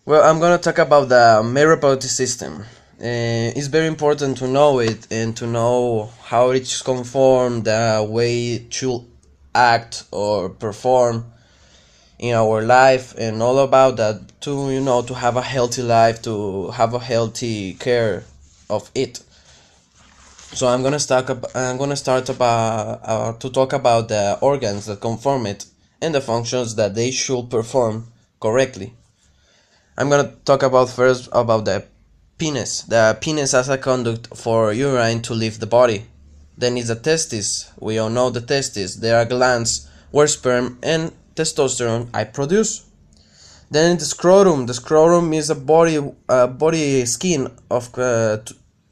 Well, I'm gonna talk about the male reproductive system. It's very important to know it and to know how it's conformed, the way it should act or perform in our life, and all about that to to have a healthy life, to have a healthy care of it. So I'm gonna start about to talk about the organs that conform it and the functions that they should perform correctly. I'm gonna talk about first about the penis. The penis as a conduct for urine to leave the body. Then is the testis. We all know the testis. There are glands where sperm and testosterone are produced. Then the scrotum. The scrotum is a body skin of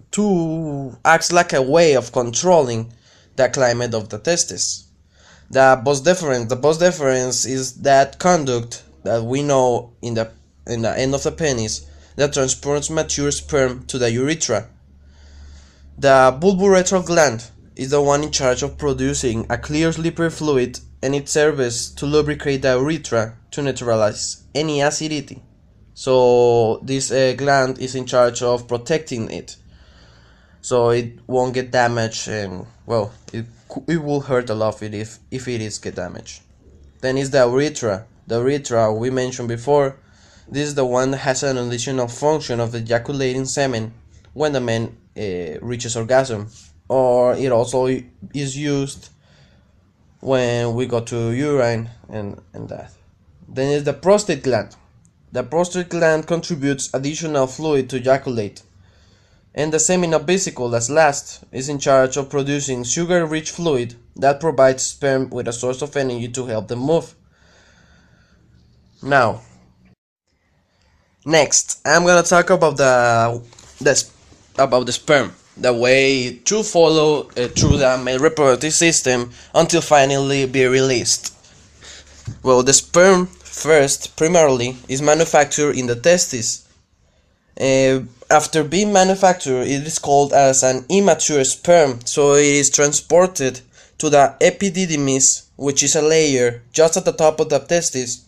to acts like a way of controlling the climate of the testis. The bos deferens. The bos deferens is that conduct that we know in the end of the penis that transports mature sperm to the urethra. The bulbourethral gland is the one in charge of producing a clear slippery fluid, and it serves to lubricate the urethra to neutralize any acidity. So this gland is in charge of protecting it, so it won't get damaged, and well, it will hurt a lot if it is get damaged. Then is the urethra. The urethra we mentioned before. This is the one that has an additional function of ejaculating semen when the man reaches orgasm, or it also is used when we go to urine and that. Then is the prostate gland. The prostate gland contributes additional fluid to ejaculate, and the seminal vesicle, as last, is in charge of producing sugar-rich fluid that provides sperm with a source of energy to help them move. Now, next, I'm gonna talk about the sperm, the way to follow through the male reproductive system until finally be released. Well, the sperm first, primarily, is manufactured in the testes. After being manufactured, it is called as an immature sperm, so it is transported to the epididymis, which is a layer just at the top of the testis,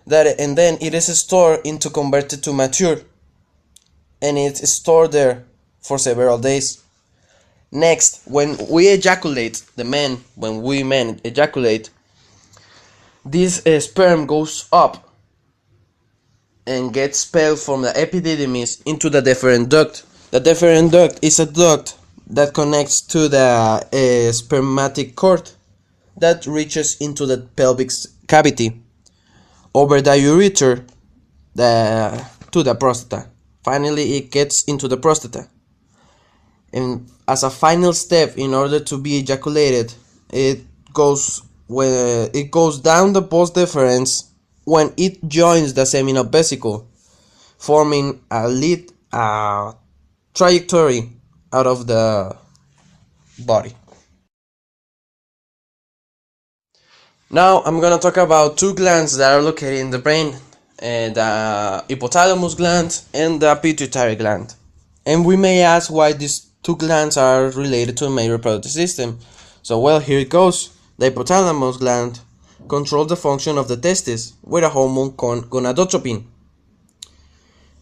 and then it is stored into converted to mature, and it's stored there for several days. Next, when we ejaculate, when we men ejaculate, this sperm goes up and gets expelled from the epididymis into the deferent duct. The deferent duct is a duct that connects to the spermatic cord that reaches into the pelvic cavity over the urethra to the prostate. Finally, it gets into the prostate. And as a final step, in order to be ejaculated, it goes down the pons deferens when it joins the seminal vesicle, forming a trajectory out of the body. Now I'm gonna talk about two glands that are located in the brain, the hypothalamus gland and the pituitary gland. And we may ask why these two glands are related to the male reproductive system. So well, here it goes. The hypothalamus gland controls the function of the testes with a hormone called gonadotropin.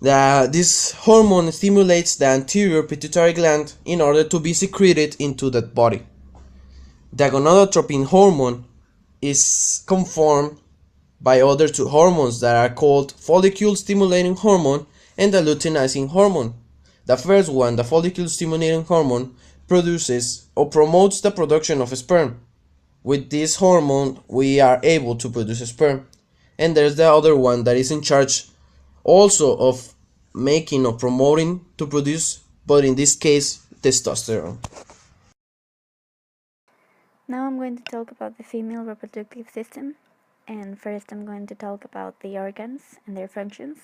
This hormone stimulates the anterior pituitary gland in order to be secreted into the body. The gonadotropin hormone is conformed by other two hormones that are called follicle stimulating hormone and the luteinizing hormone. The first one, the follicle stimulating hormone, produces or promotes the production of sperm. With this hormone, we are able to produce sperm. And there's the other one that is in charge also of making or promoting to produce, but in this case, testosterone. Now I'm going to talk about the female reproductive system, and first I'm going to talk about the organs and their functions.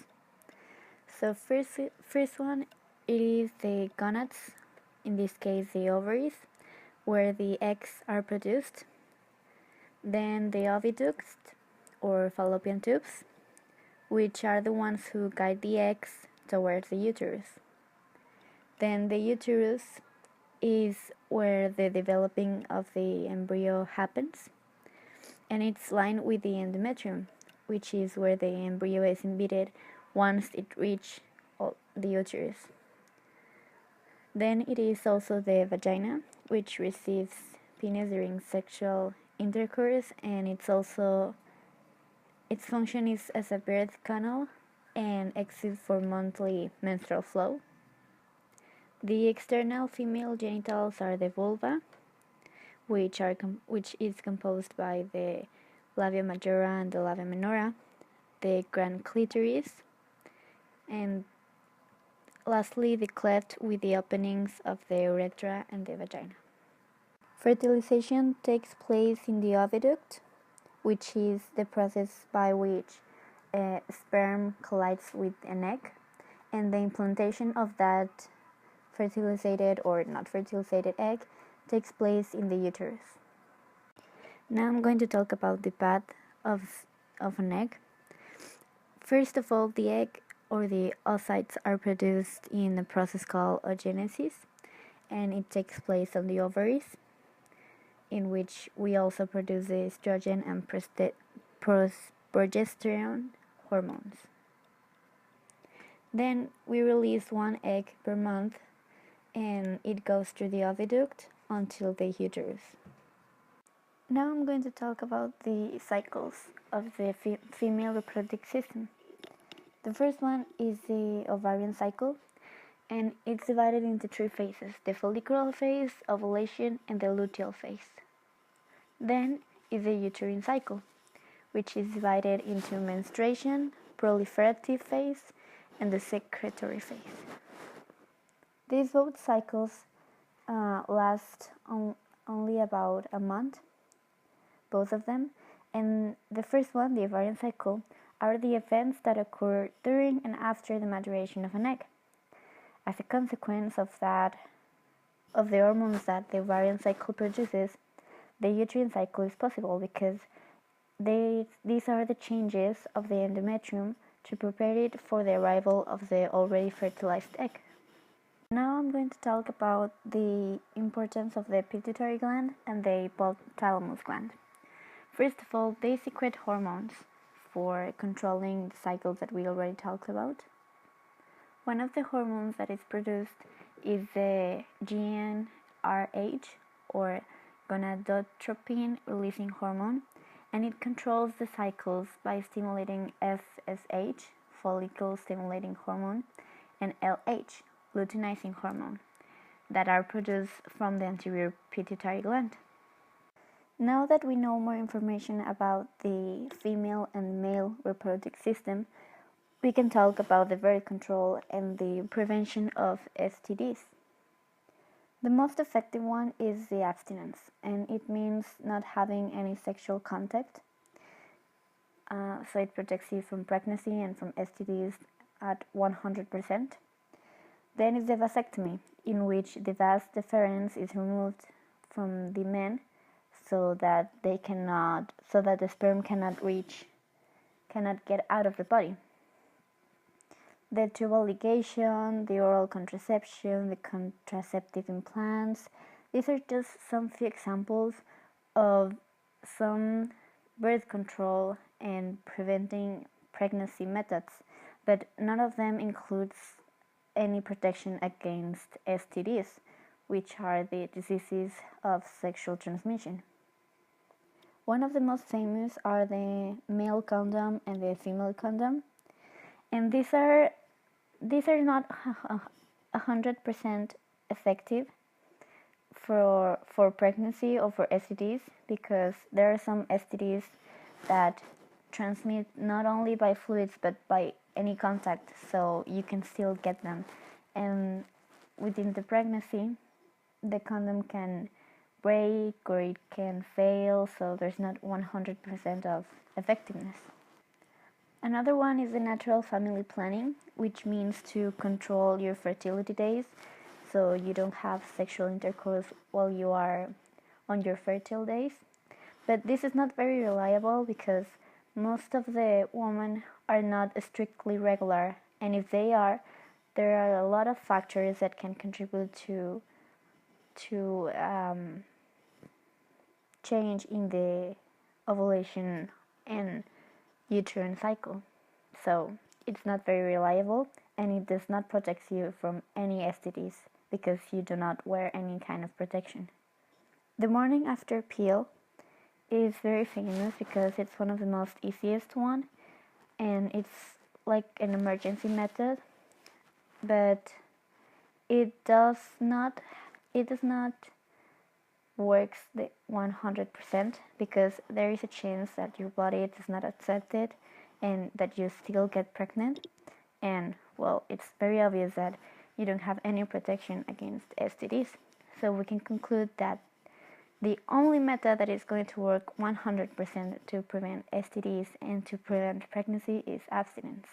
So first one, it is the gonads, in this case the ovaries, where the eggs are produced. Then the oviducts, or fallopian tubes, which are the ones who guide the eggs towards the uterus. Then the uterus is where the developing of the embryo happens, and it's lined with the endometrium, which is where the embryo is embedded once it reaches the uterus. Then it is also the vagina, which receives penis during sexual intercourse, and its function is as a birth canal and exit for monthly menstrual flow. The external female genitals are the vulva, which is composed by the labia majora and the labia minora, the grand clitoris, and lastly the cleft with the openings of the urethra and the vagina. Fertilization takes place in the oviduct, which is the process by which a sperm collides with an egg, and the implantation of that fertilized or not fertilized egg takes place in the uterus. Now I'm going to talk about the path of an egg. First of all, the egg or the oocytes are produced in a process called oogenesis, and it takes place on the ovaries, in which we also produce the estrogen and progesterone hormones. Then we release one egg per month, and it goes through the oviduct until the uterus. Now I'm going to talk about the cycles of the female reproductive system. The first one is the ovarian cycle, and it's divided into 3 phases: the follicular phase, ovulation, and the luteal phase. Then is the uterine cycle, which is divided into menstruation, proliferative phase, and the secretory phase. These both cycles last only about a month, both of them, and the first one, the ovarian cycle, are the events that occur during and after the maturation of an egg. As a consequence of the hormones that the ovarian cycle produces, the uterine cycle is possible because these are the changes of the endometrium to prepare it for the arrival of the already fertilized egg. Now I'm going to talk about the importance of the pituitary gland and the hypothalamus gland. First of all, they secrete hormones for controlling the cycles that we already talked about. One of the hormones that is produced is the GnRH, or gonadotropin releasing hormone, and it controls the cycles by stimulating FSH, follicle stimulating hormone, and LH, luteinizing hormone, that are produced from the anterior pituitary gland. Now that we know more information about the female and male reproductive system, we can talk about the birth control and the prevention of STDs. The most effective one is the abstinence, and it means not having any sexual contact. So it protects you from pregnancy and from STDs at 100%. Then is the vasectomy, in which the vas deferens is removed from the men so that the sperm cannot get out of the body. The tubal ligation, the oral contraception, the contraceptive implants, these are just some few examples of some birth control and preventing pregnancy methods, but none of them includes any protection against STDs, which are the diseases of sexual transmission. One of the most famous are the male condom and the female condom, and these are not 100% effective for pregnancy or for STDs, because there are some STDs that transmit not only by fluids but by any contact, so you can still get them. And within the pregnancy, the condom can break or it can fail, so there's not 100% of effectiveness. Another one is the natural family planning, which means to control your fertility days so you don't have sexual intercourse while you are on your fertile days. But this is not very reliable because most of the women are not strictly regular, and if they are, there are a lot of factors that can contribute to change in the ovulation and uterine cycle. So it's not very reliable, and it does not protect you from any STDs because you do not wear any kind of protection. The morning after pill is very famous because it's one of the most easiest one, and it's like an emergency method, but it does not works the 100% because there is a chance that your body does not accept it and that you still get pregnant. And well, it's very obvious that you don't have any protection against STDs. So we can conclude that the only method that is going to work 100% to prevent STDs and to prevent pregnancy is abstinence.